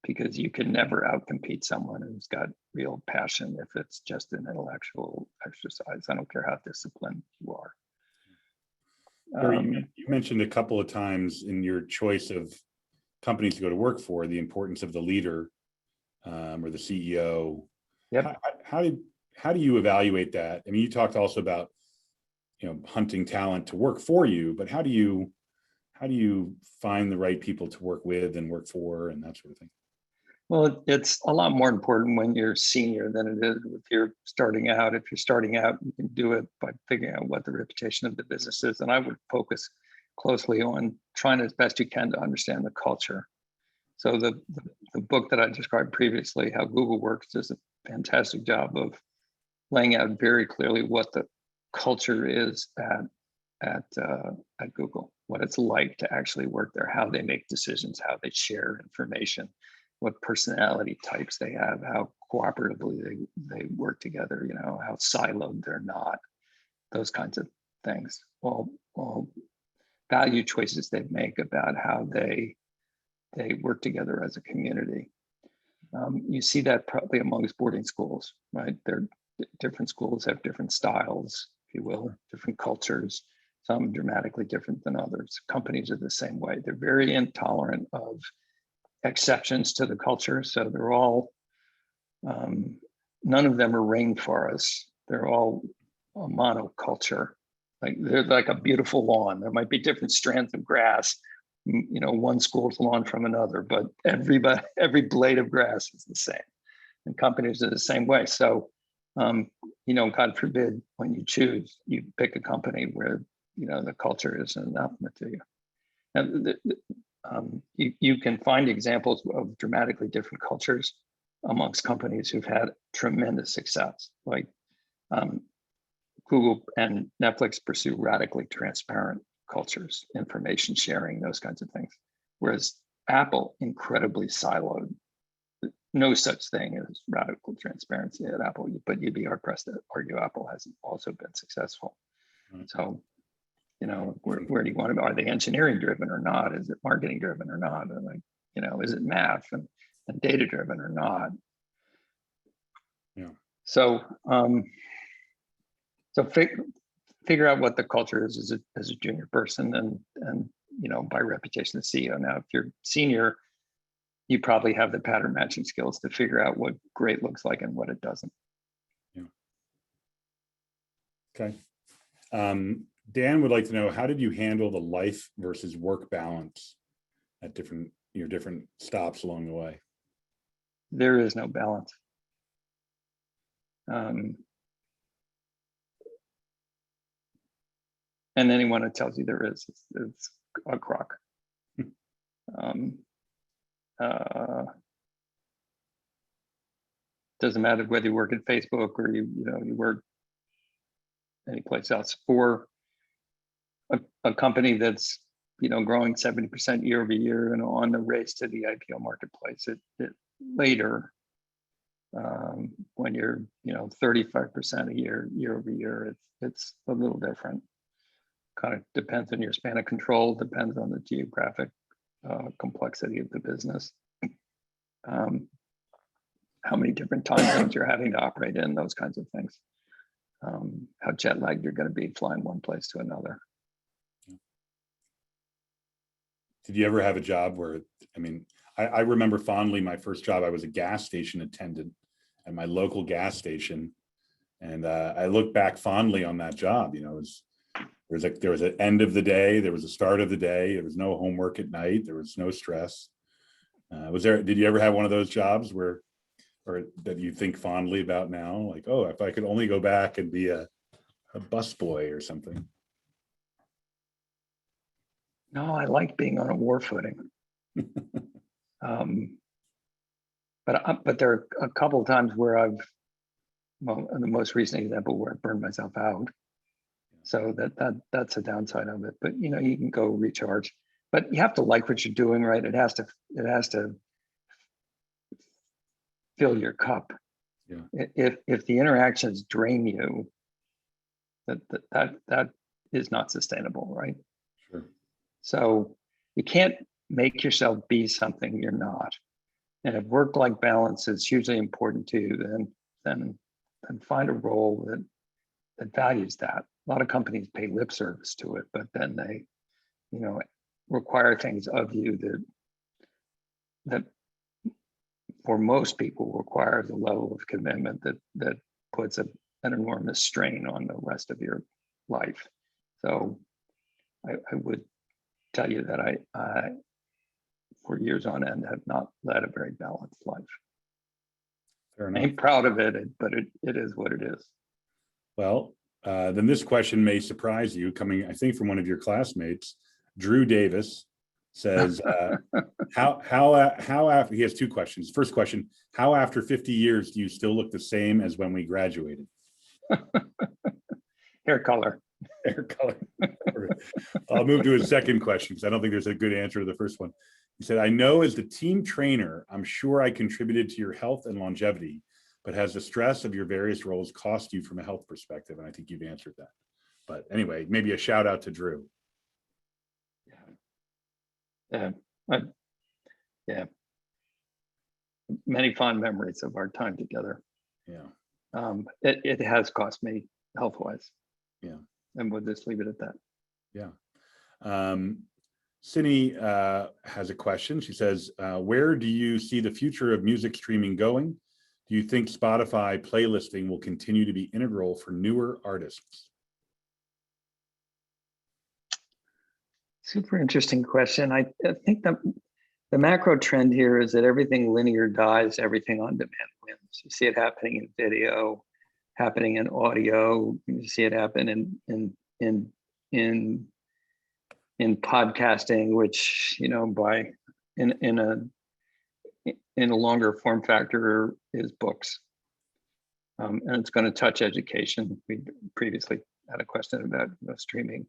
Because you can never outcompete someone who's got real passion if it's just an intellectual exercise. I don't care how disciplined you are. You mentioned a couple of times in your choice of companies to go to work for, the importance of the leader or the CEO. Yep. How do you evaluate that? I mean, you talked also about, hunting talent to work for you, but how do you find the right people to work with and work for and that sort of thing? Well, it's a lot more important when you're senior than it is if you're starting out. If you're starting out, you can do it by figuring out what the reputation of the business is. And I would focus closely on trying as best you can to understand the culture. So the book that I described previously, How Google Works, does a fantastic job of laying out very clearly what the culture is at Google, what it's like to actually work there, how they make decisions, how they share information, what personality types they have, how cooperatively they work together, how siloed they're not, those kinds of things. All value choices they make about how they work together as a community. You see that probably amongst boarding schools, right? Different schools have different styles, if you will, different cultures, some dramatically different than others. Companies are the same way. They're very intolerant of exceptions to the culture. So they're all, none of them are rainforests. They're all a monoculture. Like they're like a beautiful lawn. There might be different strands of grass, one school's lawn from another, but every blade of grass is the same. And companies are the same way. So, God forbid, when you choose, you pick a company where, the culture is anathema to you. And you can find examples of dramatically different cultures amongst companies who've had tremendous success. Like Google and Netflix pursue radically transparent cultures, information sharing, those kinds of things. Whereas Apple, incredibly siloed. No such thing as radical transparency at Apple, but you'd be hard pressed to argue Apple hasn't also been successful. So, where do you want to? Are they engineering driven or not? Is it marketing driven or not? And is it math and data driven or not? Yeah. So, figure out what the culture is as a junior person, and by reputation, the CEO. Now, if you're senior, you probably have the pattern matching skills to figure out what great looks like and what it doesn't. Yeah. Okay. Dan would like to know, how did you handle the life versus work balance at different stops along the way? There is no balance. And anyone who tells you there is, it's a crock. Doesn't matter whether you work at Facebook or you work anyplace else. For a company that's growing 70% year over year and on the race to the IPO marketplace, it later, when you're 35% a year over year, it's a little different. Kind of depends on your span of control, depends on the geographic complexity of the business, how many different time zones you're having to operate in, those kinds of things, how jet lagged you're going to be flying one place to another. Did you ever have a job where, I remember fondly my first job, I was a gas station attendant at my local gas station. And I look back fondly on that job. There was an end of the day, there was a start of the day, there was no homework at night, there was no stress. Did you ever have one of those jobs or that you think fondly about now? Like, oh, if I could only go back and be a busboy or something. No, I like being on a war footing. But there are a couple of times where the most recent example where I burned myself out. So that's a downside of it. But you can go recharge. But you have to like what you're doing, right? It has to fill your cup. Yeah. If the interactions drain you, that is not sustainable, right? Sure. So you can't make yourself be something you're not. And if work-life balance is hugely important to you, then find a role that values that. A lot of companies pay lip service to it, but then they, require things of you that for most people requires a level of commitment that puts an enormous strain on the rest of your life. So I would tell you that I for years on end have not led a very balanced life. Fair I enough. ain't proud of it, but it is what it is. Well, then this question may surprise you, coming, I think, from one of your classmates. Drew Davis says, how after, he has two questions. First question, how after 50 years do you still look the same as when we graduated? Hair color. Hair color. I'll move to his second question because I don't think there's a good answer to the first one. He said, I know as the team trainer, I'm sure I contributed to your health and longevity, but has the stress of your various roles cost you from a health perspective? And I think you've answered that. But anyway, maybe a shout out to Drew. Yeah. Many fond memories of our time together. Yeah. It has cost me health-wise. Yeah. And we'll just leave it at that. Yeah. Cindy has a question. She says, where do you see the future of music streaming going? Do you think Spotify playlisting will continue to be integral for newer artists? Super interesting question. I think the macro trend here is that everything linear dies, everything on demand wins. You see it happening in video, happening in audio. You see it happen in podcasting, which, you know, in a longer form factor is books. And it's going to touch education. We previously had a question about streaming.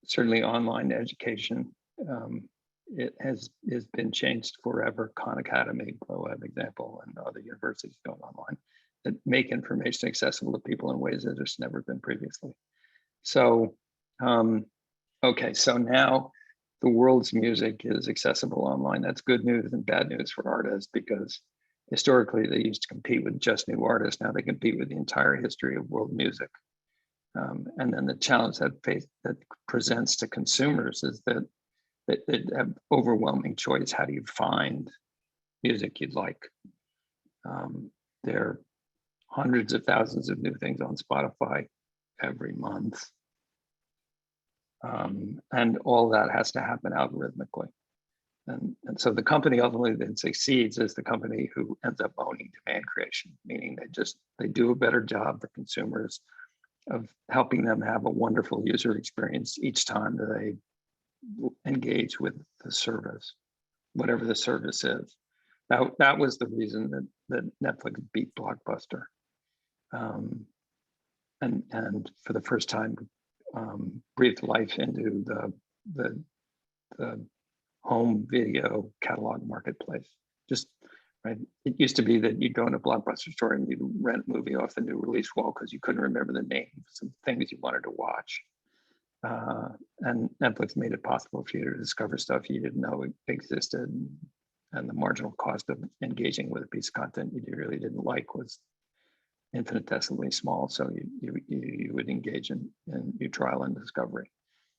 Certainly online education, it has been changed forever. Khan Academy, Web example, and other universities going online that make information accessible to people in ways that has never been previously. So, okay, so now the world's music is accessible online. That's good news and bad news for artists, because historically they used to compete with just new artists. Now they compete with the entire history of world music. And then the challenge that presents to consumers is that they have overwhelming choice. How do you find music you'd like? There are hundreds of thousands of new things on Spotify every month. And all that has to happen algorithmically. And so the company ultimately that succeeds is the company who ends up owning demand creation, meaning they do a better job for consumers of helping them have a wonderful user experience each time that they engage with the service, whatever the service is. That was the reason that Netflix beat Blockbuster. And for the first time, breathed life into the home video catalog marketplace. Just right. It used to be that you'd go in a Blockbuster store and you'd rent a movie off the new release wall because you couldn't remember the names of things you wanted to watch. And Netflix made it possible for you to discover stuff you didn't know existed, and the marginal cost of engaging with a piece of content you really didn't like was infinitesimally small. So you would engage in new trial and discovery.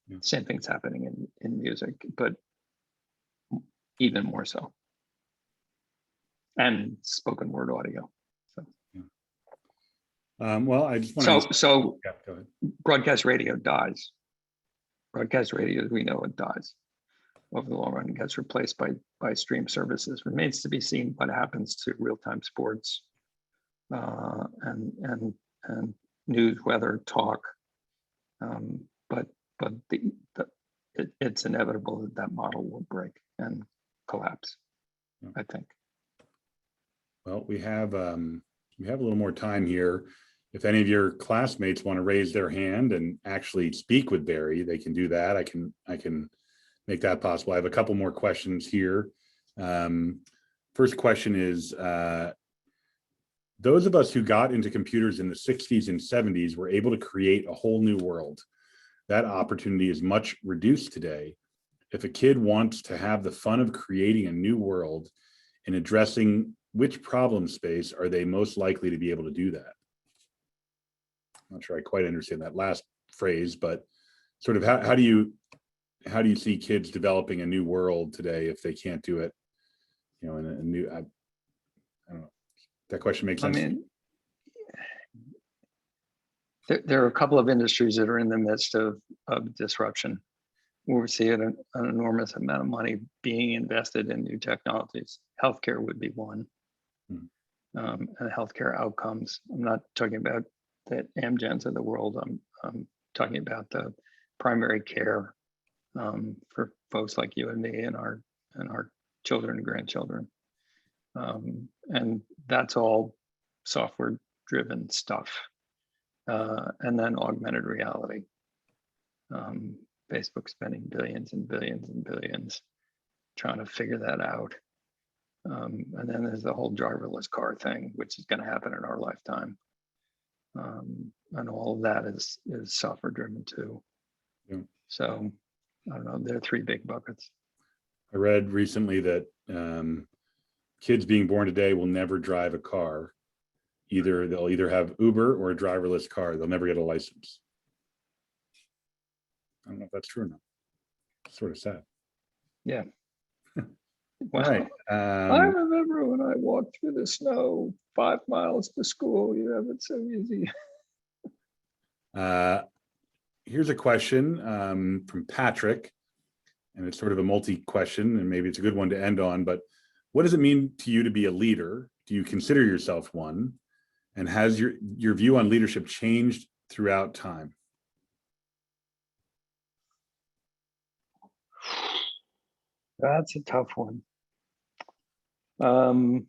Yeah. Same thing's happening in music, but even more so. And spoken word audio. So, yeah. Well, I just want so yeah, go ahead. Broadcast radio dies. Broadcast radio, as we know, it dies. Over the long run, it gets replaced by stream services. Remains to be seen what happens to real-time sports and news, weather, talk. But it's inevitable that model will break and collapse, yeah. I think. Well, we have a little more time here. If any of your classmates want to raise their hand and actually speak with Barry, they can do that. I can make that possible. I have a couple more questions here. First question is, those of us who got into computers in the 60s and 70s were able to create a whole new world. That opportunity is much reduced today. If a kid wants to have the fun of creating a new world and addressing which problem space, are they most likely to be able to do that? I'm not sure I quite understand that last phrase, but sort of how do you see kids developing a new world today if they can't do it in a new, I don't know. That question makes I sense. mean, there are a couple of industries that are in the midst of disruption. We're seeing an enormous amount of money being invested in new technologies. Healthcare would be one, and healthcare outcomes. I'm not talking about the Amgens of the world. I'm talking about the primary care for folks like you and me and our children and grandchildren. And that's all software-driven stuff. And then augmented reality. Facebook spending billions and billions and billions trying to figure that out. And then there's the whole driverless car thing, which is going to happen in our lifetime. And all of that is software driven too. Yeah. So I don't know, there are three big buckets. I read recently that kids being born today will never drive a car. They'll either have Uber or a driverless car. They'll never get a license. I don't know if that's true or not. It's sort of sad. Yeah. All right. I remember when I walked through the snow 5 miles to school. You have it so easy. Here's a question from Patrick, and it's sort of a multi-question, and maybe it's a good one to end on, but what does it mean to you to be a leader? Do you consider yourself one? And has your view on leadership changed throughout time? That's a tough one. Well,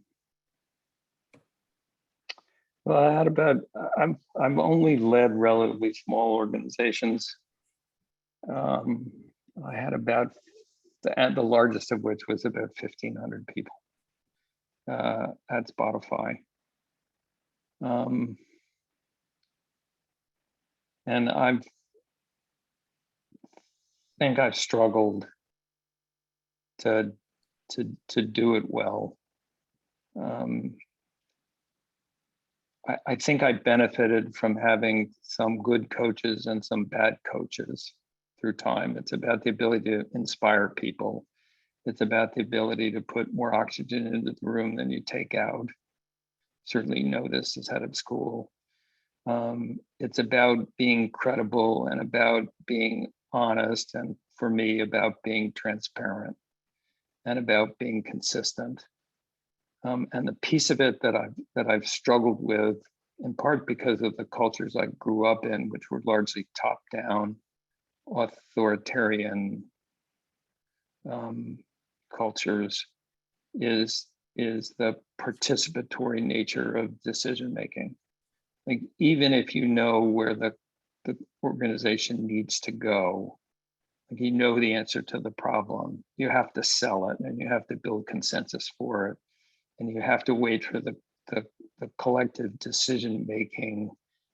I've only led relatively small organizations. I had about the largest of which was about 1,500 people at Spotify. And I think I've struggled to do it well. I think I benefited from having some good coaches and some bad coaches through time. It's about the ability to inspire people. It's about the ability to put more oxygen into the room than you take out. Certainly know this as head of school. It's about being credible and about being honest, and for me, about being transparent and about being consistent. And the piece of it that I've struggled with, in part because of the cultures I grew up in, which were largely top-down, authoritarian cultures, is the participatory nature of decision making. Like, even if you know where the organization needs to go, like you know the answer to the problem, you have to sell it and you have to build consensus for it. And you have to wait for the collective decision making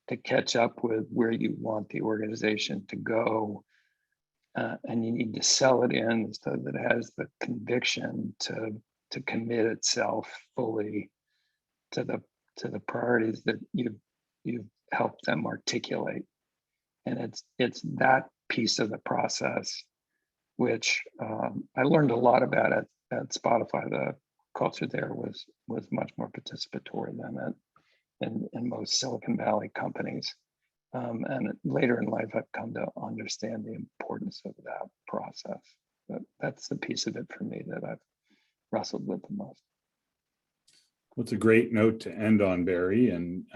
to catch up with where you want the organization to go. And you need to sell it in so that it has the conviction to commit itself fully to the priorities that you've helped them articulate. And it's that piece of the process which I learned a lot about at Spotify. The culture there was much more participatory than in most Silicon Valley companies. And later in life, I've come to understand the importance of that process. But that's the piece of it for me that I've wrestled with the most. Well, it's a great note to end on, Barry. And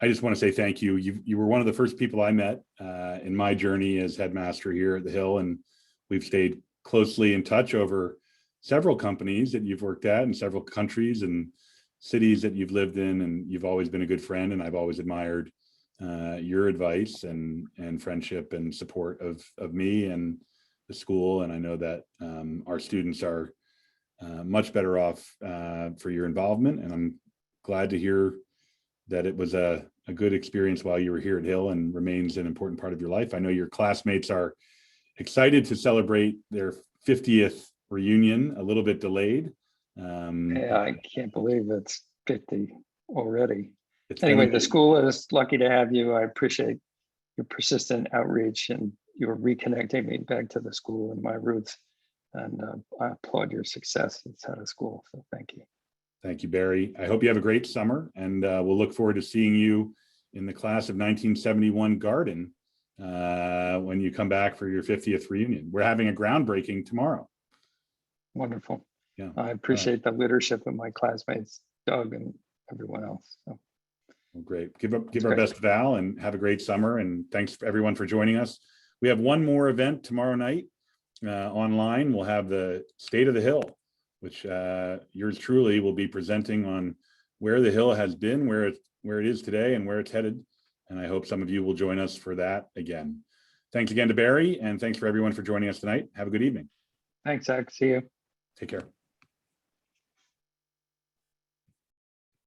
I just want to say thank you. You were one of the first people I met in my journey as headmaster here at the Hill, and we've stayed closely in touch over several companies that you've worked at and several countries and cities that you've lived in, and you've always been a good friend, and I've always admired your advice and friendship and support of me and the school. And I know that our students are much better off for your involvement, and I'm glad to hear that it was a good experience while you were here at Hill and remains an important part of your life. I know your classmates are excited to celebrate their 50th reunion, a little bit delayed. Yeah, I can't believe it's 50 already. It's Anyway, the school is lucky to have you. I appreciate your persistent outreach and your reconnecting me back to the school and my roots. And I applaud your success inside of school. So thank you. Thank you, Barry. I hope you have a great summer, and we'll look forward to seeing you in the class of 1971 Garden when you come back for your 50th reunion. We're having a groundbreaking tomorrow. Wonderful. Yeah. I appreciate the leadership of my classmates, Doug and everyone else. So. Well, great. Give our best, Val, and have a great summer. And thanks for everyone for joining us. We have one more event tomorrow night online. We'll have the State of the Hill, which yours truly will be presenting on where the Hill has been, where it is today, and where it's headed. And I hope some of you will join us for that again. Thanks again to Barry, and thanks for everyone for joining us tonight. Have a good evening. Thanks, Zach. See you. Take care.